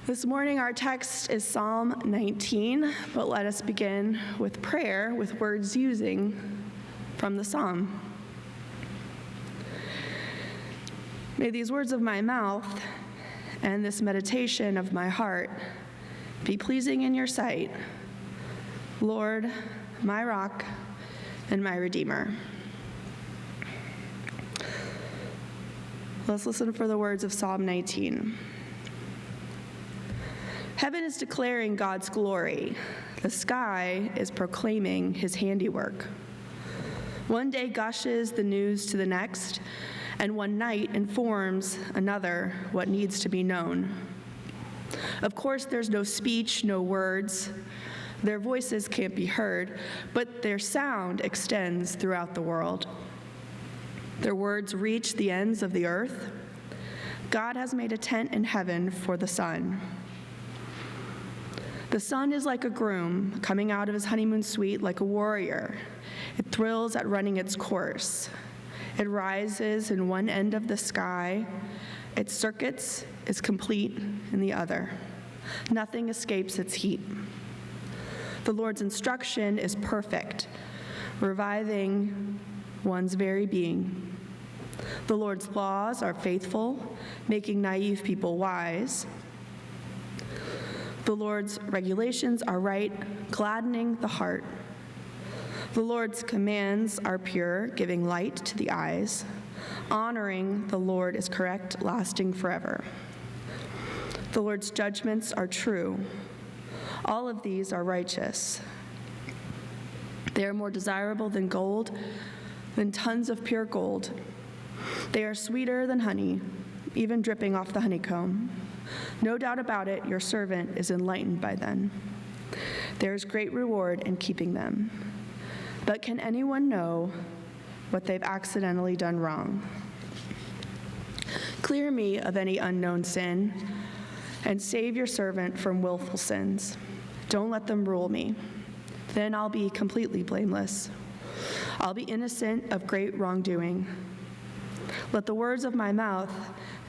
This morning our text is Psalm 19, but let us begin with prayer with words using from the psalm. May these words of my mouth and this meditation of my heart be pleasing in your sight, Lord, my rock and my redeemer. Let's listen for the words of Psalm 19. Heaven is declaring God's glory. The sky is proclaiming his handiwork. One day gushes the news to the next, and one night informs another what needs to be known. Of course, there's no speech, no words. Their voices can't be heard, but their sound extends throughout the world. Their words reach the ends of the earth. God has made a tent in heaven for the sun. The sun is like a groom coming out of his honeymoon suite like a warrior. It thrills at running its course. It rises in one end of the sky. Its circuits is complete in the other. Nothing escapes its heat. The Lord's instruction is perfect, reviving one's very being. The Lord's laws are faithful, making naive people wise. The Lord's regulations are right, gladdening the heart. The Lord's commands are pure, giving light to the eyes. Honoring the Lord is correct, lasting forever. The Lord's judgments are true. All of these are righteous. They are more desirable than gold, than tons of pure gold. They are sweeter than honey, even dripping off the honeycomb. No doubt about it, your servant is enlightened by them. There is great reward in keeping them. But can anyone know what they've accidentally done wrong? Clear me of any unknown sin, and save your servant from willful sins. Don't let them rule me. Then I'll be completely blameless. I'll be innocent of great wrongdoing. Let the words of my mouth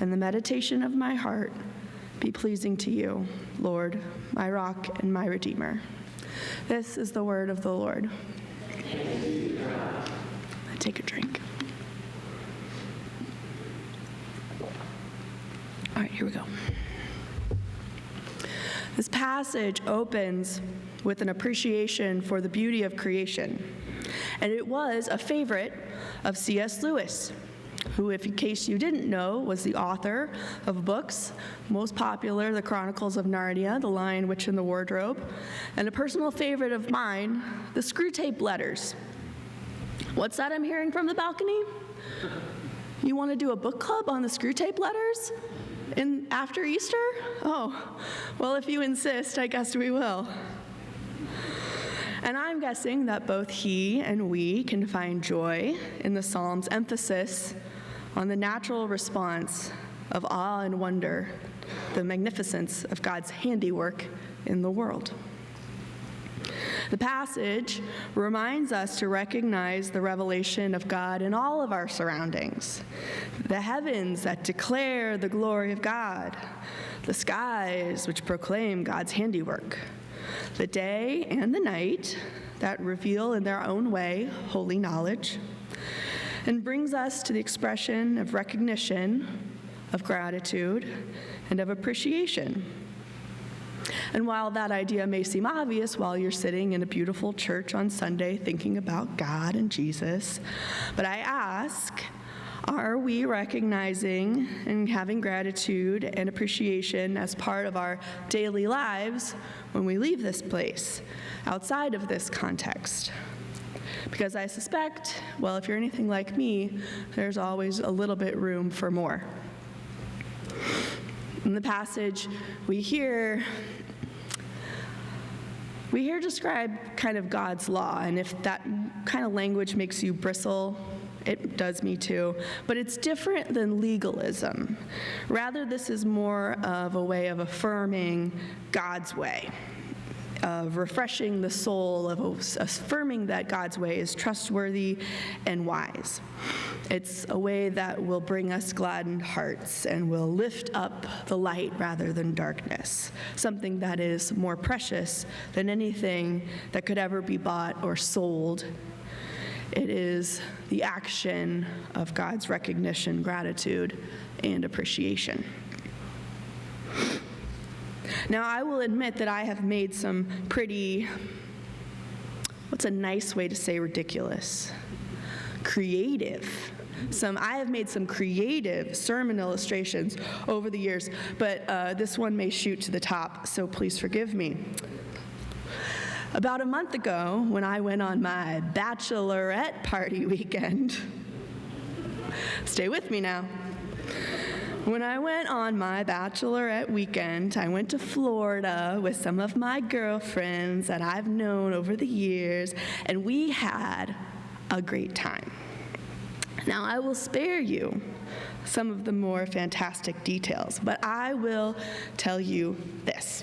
and the meditation of my heart be pleasing to you, Lord, my rock and my redeemer. This is the word of the Lord. I take a drink. All right, here we go. This passage opens with an appreciation for the beauty of creation, and it was a favorite of C.S. Lewis, who, if in case you didn't know, was the author of books, most popular, The Chronicles of Narnia, The Lion, Witch, and the Wardrobe, and a personal favorite of mine, The Screwtape Letters. What's that I'm hearing from the balcony? You want to do a book club on the Screwtape Letters after Easter? Oh, well, if you insist, I guess we will. And I'm guessing that both he and we can find joy in the Psalm's emphasis on the natural response of awe and wonder, the magnificence of God's handiwork in the world. The passage reminds us to recognize the revelation of God in all of our surroundings, the heavens that declare the glory of God, the skies which proclaim God's handiwork, the day and the night that reveal in their own way holy knowledge, and brings us to the expression of recognition, of gratitude, and of appreciation. And while that idea may seem obvious while you're sitting in a beautiful church on Sunday thinking about God and Jesus, but I ask, are we recognizing and having gratitude and appreciation as part of our daily lives when we leave this place, outside of this context? Because I suspect, well, if you're anything like me, there's always a little bit room for more. In the passage, we hear described kind of God's law, and if that kind of language makes you bristle, it does me too, but it's different than legalism. Rather, this is more of a way of affirming God's way, of refreshing the soul, of affirming that God's way is trustworthy and wise. It's a way that will bring us gladdened hearts and will lift up the light rather than darkness, something that is more precious than anything that could ever be bought or sold. It is the action of God's recognition, gratitude, and appreciation. Now, I will admit that I have made some pretty, what's a nice way to say ridiculous? Creative. I have made some creative sermon illustrations over the years, but this one may shoot to the top, so please forgive me. About a month ago, when I went on my bachelorette party weekend, stay with me now. When I went on my bachelorette weekend, I went to Florida with some of my girlfriends that I've known over the years, and we had a great time. Now, I will spare you some of the more fantastic details, but I will tell you this.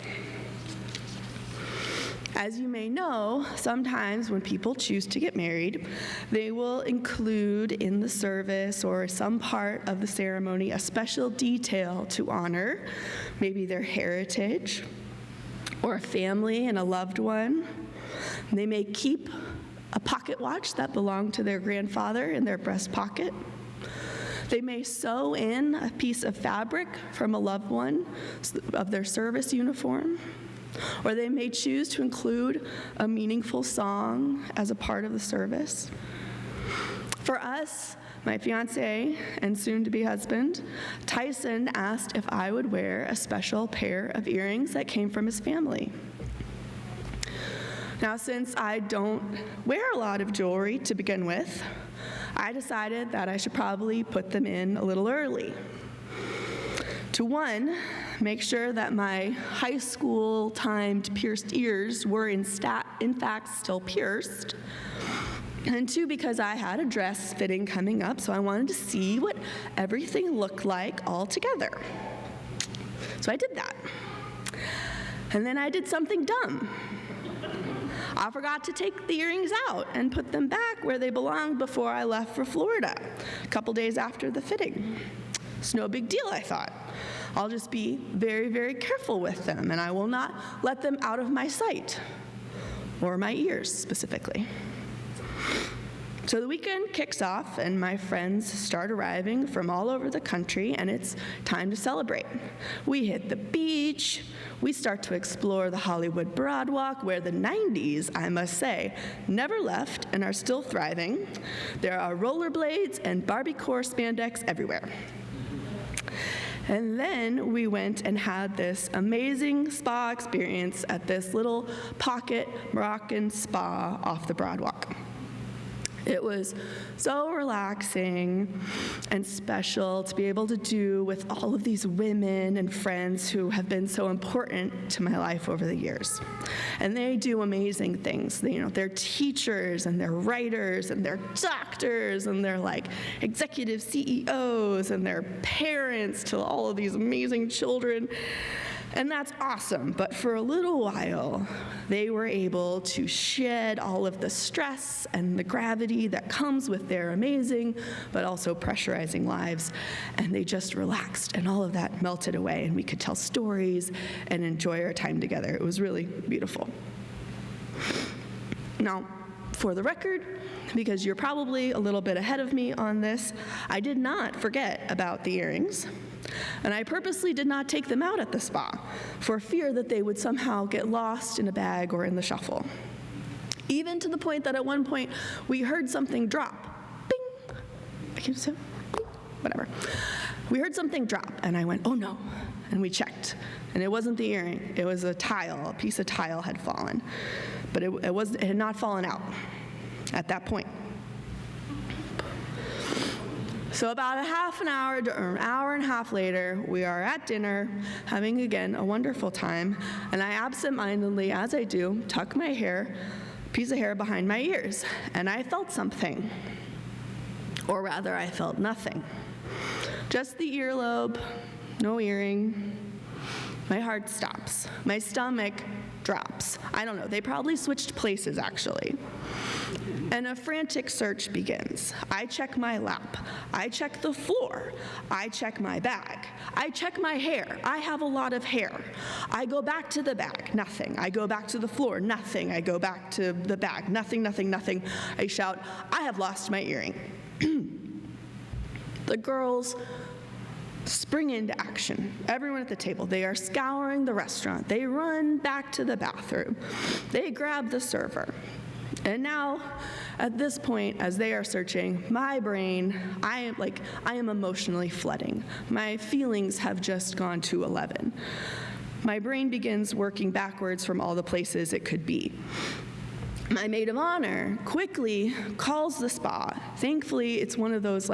As you may know, sometimes when people choose to get married, they will include in the service or some part of the ceremony a special detail to honor maybe their heritage or a family and a loved one. They may keep a pocket watch that belonged to their grandfather in their breast pocket. They may sew in a piece of fabric from a loved one of their service uniform. Or they may choose to include a meaningful song as a part of the service. For us, my fiancé and soon-to-be husband, Tyson asked if I would wear a special pair of earrings that came from his family. Now, since I don't wear a lot of jewelry to begin with, I decided that I should probably put them in a little early. To one, make sure that my high school timed pierced ears were in fact still pierced. And two, because I had a dress fitting coming up, so I wanted to see what everything looked like all together. So I did that. And then I did something dumb. I forgot to take the earrings out and put them back where they belonged before I left for Florida, a couple days after the fitting. It's no big deal, I thought. I'll just be very, very careful with them, and I will not let them out of my sight, or my ears specifically. So the weekend kicks off, and my friends start arriving from all over the country, and it's time to celebrate. We hit the beach. We start to explore the Hollywood Broadwalk, where the 90s, I must say, never left and are still thriving. There are rollerblades and Barbie-core spandex everywhere. And then we went and had this amazing spa experience at this little pocket Moroccan spa off the Broadwalk. It was so relaxing and special to be able to do with all of these women and friends who have been so important to my life over the years. And they do amazing things. They're teachers and they're writers and they're doctors and they're like executive CEOs and they're parents to all of these amazing children. And that's awesome, but for a little while, they were able to shed all of the stress and the gravity that comes with their amazing, but also pressurizing lives, and they just relaxed, and all of that melted away, and we could tell stories and enjoy our time together. It was really beautiful. Now, for the record, because you're probably a little bit ahead of me on this, I did not forget about the earrings. And I purposely did not take them out at the spa for fear that they would somehow get lost in a bag or in the shuffle. Even to the point that at one point we heard something drop. Bing! I can say, bing, whatever. We heard something drop, and I went, oh no. And we checked. And it wasn't the earring, it was a tile. A piece of tile had fallen. But it had not fallen out at that point. So about a half an hour or an hour and a half later, we are at dinner, having again a wonderful time, and I absentmindedly, as I do, tuck my piece of hair behind my ears, and I felt something. Or rather, I felt nothing. Just the earlobe, no earring. My heart stops. My stomach drops. I don't know. They probably switched places, actually. And a frantic search begins. I check my lap. I check the floor. I check my bag. I check my hair. I have a lot of hair. I go back to the bag. Nothing. I go back to the floor. Nothing. I go back to the bag. Nothing, nothing, nothing. I shout, I have lost my earring. The girls spring into action. Everyone at the table. They are scouring the restaurant. They run back to the bathroom. They grab the server. And now, at this point, as they are searching, my brain, I am emotionally flooding. My feelings have just gone to 11. My brain begins working backwards from all the places it could be. My maid of honor quickly calls the spa. Thankfully, it's one of those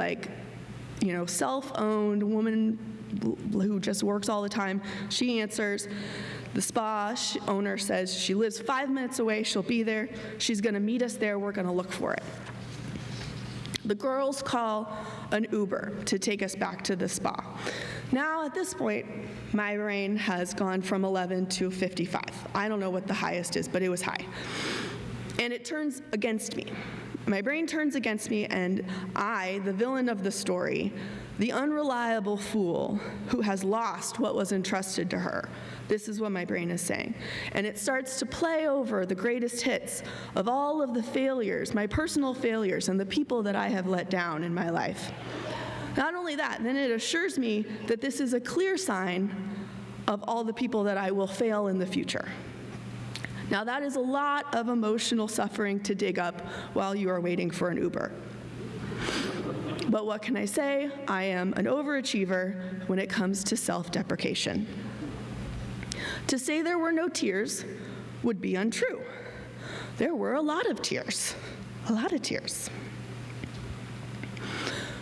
self-owned woman who just works all the time. She answers. The spa owner says she lives 5 minutes away. She'll be there. She's going to meet us there. We're going to look for it. The girls call an Uber to take us back to the spa. Now, at this point, my brain has gone from 11 to 55. I don't know what the highest is, but it was high. And it turns against me. My brain turns against me, and I, the villain of the story, the unreliable fool who has lost what was entrusted to her. This is what my brain is saying. And it starts to play over the greatest hits of all of the failures, my personal failures, and the people that I have let down in my life. Not only that, then it assures me that this is a clear sign of all the people that I will fail in the future. Now, that is a lot of emotional suffering to dig up while you are waiting for an Uber. But what can I say? I am an overachiever when it comes to self-deprecation. To say there were no tears would be untrue. There were a lot of tears, a lot of tears.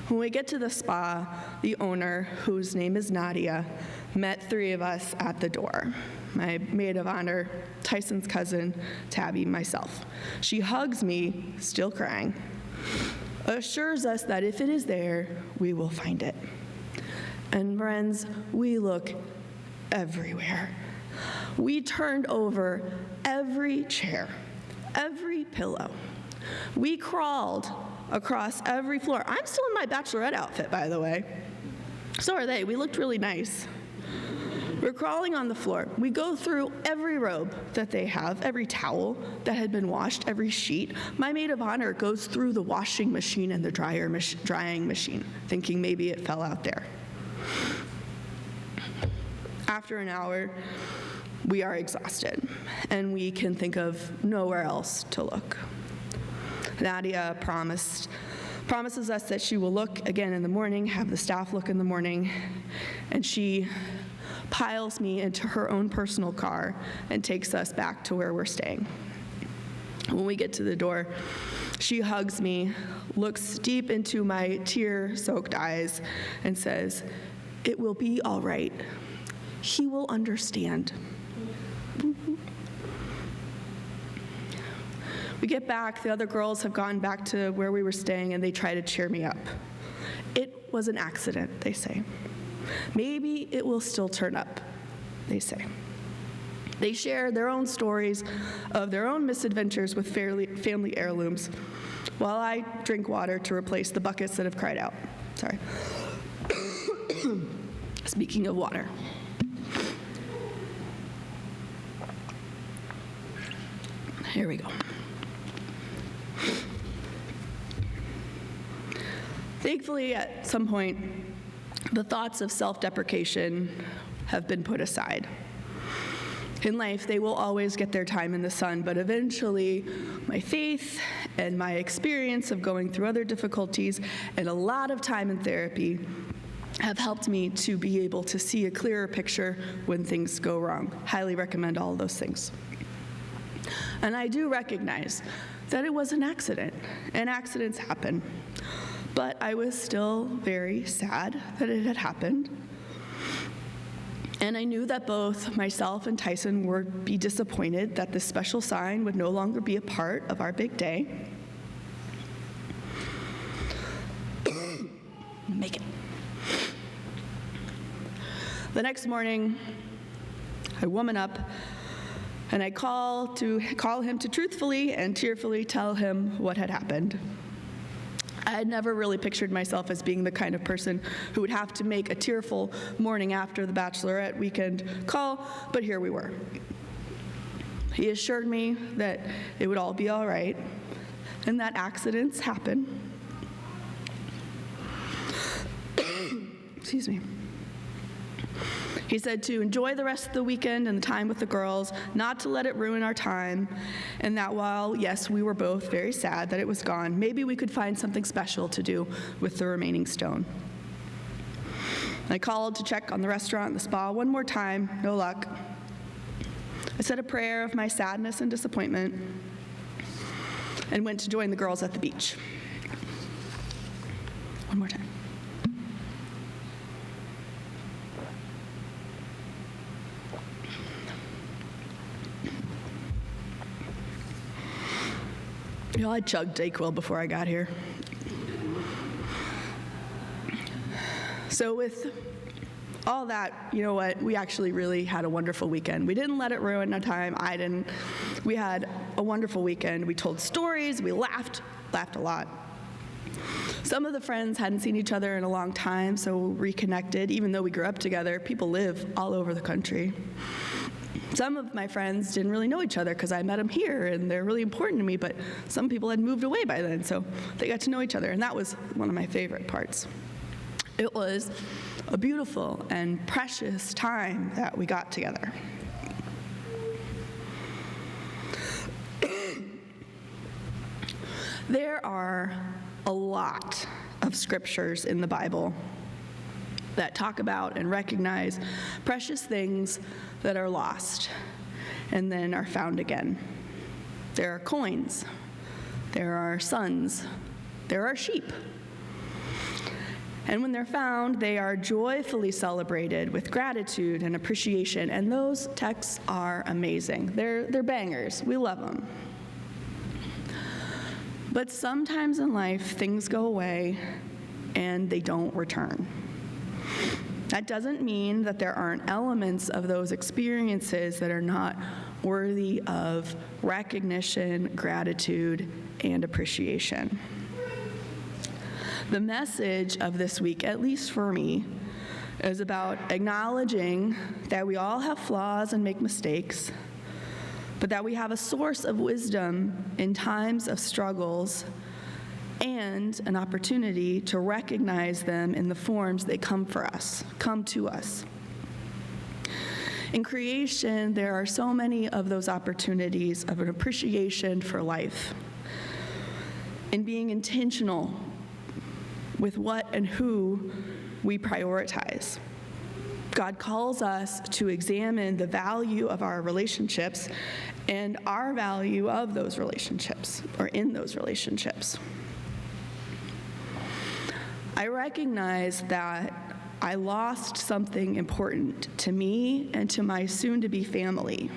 When we get to the spa, the owner, whose name is Nadia, met 3 of us at the door. My maid of honor, Tyson's cousin, Tabby, myself. She hugs me, still crying, assures us that if it is there, we will find it. And friends, we look everywhere. We turned over every chair, every pillow. We crawled across every floor. I'm still in my bachelorette outfit, by the way. So are they. We looked really nice. We're crawling on the floor. We go through every robe that they have, every towel that had been washed, every sheet. My maid of honor goes through the washing machine and the drying machine, thinking maybe it fell out there. After an hour, we are exhausted, and we can think of nowhere else to look. Nadia promises us that she will look again in the morning, have the staff look in the morning, and she piles me into her own personal car and takes us back to where we're staying. When we get to the door, she hugs me, looks deep into my tear-soaked eyes, and says, "It will be all right. He will understand." We get back, the other girls have gone back to where we were staying, and they try to cheer me up. It was an accident, they say. Maybe it will still turn up, they say. They share their own stories of their own misadventures with family heirlooms, while I drink water to replace the buckets that have cried out. Sorry. Speaking of water. Here we go. Thankfully, at some point, the thoughts of self-deprecation have been put aside. In life, they will always get their time in the sun, but eventually, my faith and my experience of going through other difficulties and a lot of time in therapy have helped me to be able to see a clearer picture when things go wrong. Highly recommend all of those things. And I do recognize that it was an accident, and accidents happen. But I was still very sad that it had happened. And I knew that both myself and Tyson would be disappointed that this special sign would no longer be a part of our big day. Make it. The next morning, I woman up, And I call him to truthfully and tearfully tell him what had happened. I had never really pictured myself as being the kind of person who would have to make a tearful morning after the bachelorette weekend call, but here we were. He assured me that it would all be all right and that accidents happen. Excuse me. He said to enjoy the rest of the weekend and the time with the girls, not to let it ruin our time, and that while, yes, we were both very sad that it was gone, maybe we could find something special to do with the remaining stone. I called to check on the restaurant and the spa one more time, no luck. I said a prayer of my sadness and disappointment and went to join the girls at the beach. One more time. You know, I chugged Dayquil before I got here. So with all that, you know what, we actually really had a wonderful weekend. We didn't let it ruin our time. I didn't. We had a wonderful weekend. We told stories. We laughed a lot. Some of the friends hadn't seen each other in a long time, so reconnected. Even though we grew up together, people live all over the country. Some of my friends didn't really know each other because I met them here, and they're really important to me, but some people had moved away by then, so they got to know each other, and that was one of my favorite parts. It was a beautiful and precious time that we got together. There are a lot of scriptures in the Bible that talk about and recognize precious things that are lost and then are found again. There are coins, there are sons, there are sheep. And when they're found, they are joyfully celebrated with gratitude and appreciation, and those texts are amazing. They're bangers. We love them. But sometimes in life, things go away and they don't return. That doesn't mean that there aren't elements of those experiences that are not worthy of recognition, gratitude, and appreciation. The message of this week, at least for me, is about acknowledging that we all have flaws and make mistakes, but that we have a source of wisdom in times of struggles and an opportunity to recognize them in the forms they come to us. In creation, there are so many of those opportunities of an appreciation for life, in being intentional with what and who we prioritize. God calls us to examine the value of our relationships and our value of those relationships, or in those relationships. I recognize that I lost something important to me and to my soon-to-be family.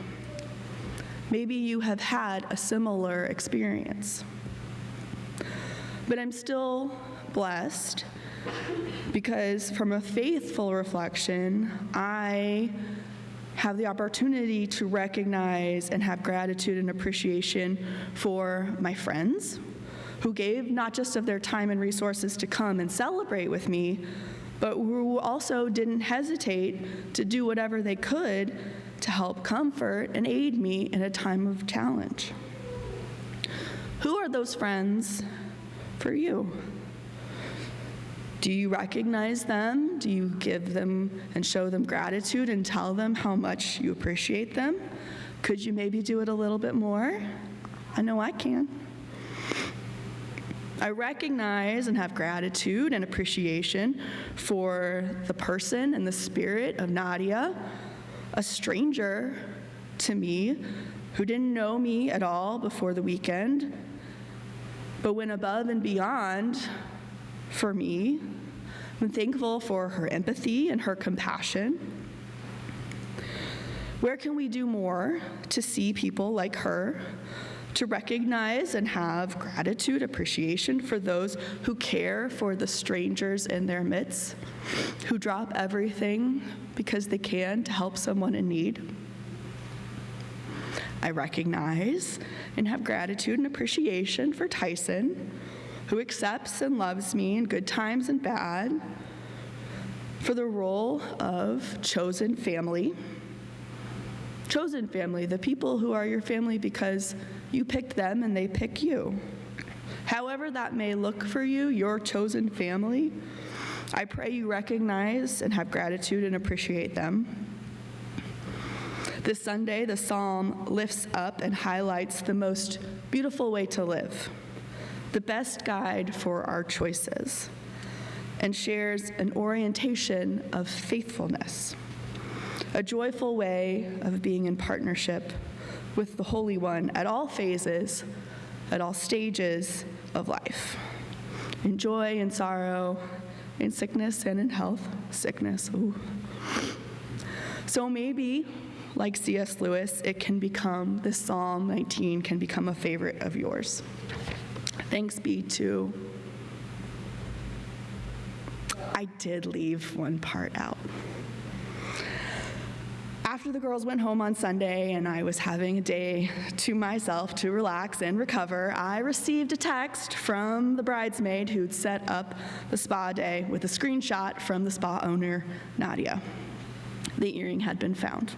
Maybe you have had a similar experience. But I'm still blessed because from a faithful reflection, I have the opportunity to recognize and have gratitude and appreciation for my friends who gave not just of their time and resources to come and celebrate with me, but who also didn't hesitate to do whatever they could to help comfort and aid me in a time of challenge. Who are those friends for you? Do you recognize them? Do you give them and show them gratitude and tell them how much you appreciate them? Could you maybe do it a little bit more? I know I can. I recognize and have gratitude and appreciation for the person and the spirit of Nadia, a stranger to me who didn't know me at all before the weekend, but went above and beyond for me. I'm thankful for her empathy and her compassion. Where can we do more to see people like her, to recognize and have gratitude, appreciation for those who care for the strangers in their midst, who drop everything because they can to help someone in need? I recognize and have gratitude and appreciation for Tyson, who accepts and loves me in good times and bad, for the role of chosen family. Chosen family, the people who are your family because you picked them and they pick you. However that may look for you, your chosen family, I pray you recognize and have gratitude and appreciate them. This Sunday, the psalm lifts up and highlights the most beautiful way to live, the best guide for our choices, and shares an orientation of faithfulness, a joyful way of being in partnership with the Holy One at all phases, at all stages of life, in joy and sorrow, in sickness and in health. Sickness, ooh. So maybe, like C.S. Lewis, this Psalm 19 can become a favorite of yours. Thanks be to, I did leave one part out. After the girls went home on Sunday and I was having a day to myself to relax and recover, I received a text from the bridesmaid who'd set up the spa day with a screenshot from the spa owner, Nadia. The earring had been found.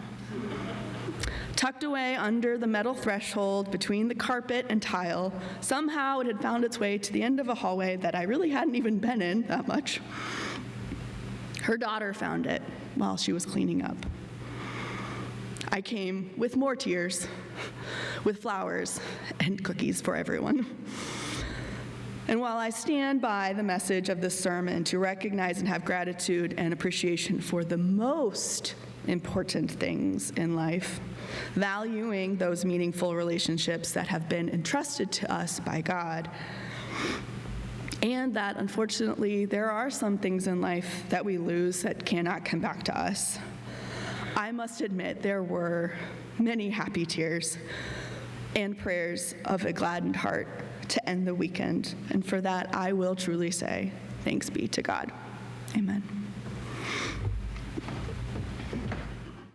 Tucked away under the metal threshold between the carpet and tile, somehow it had found its way to the end of a hallway that I really hadn't even been in that much. Her daughter found it while she was cleaning up. I came with more tears, with flowers and cookies for everyone. And while I stand by the message of this sermon to recognize and have gratitude and appreciation for the most important things in life, valuing those meaningful relationships that have been entrusted to us by God, and that unfortunately there are some things in life that we lose that cannot come back to us, I must admit there were many happy tears and prayers of a gladdened heart to end the weekend. And for that, I will truly say, thanks be to God. Amen.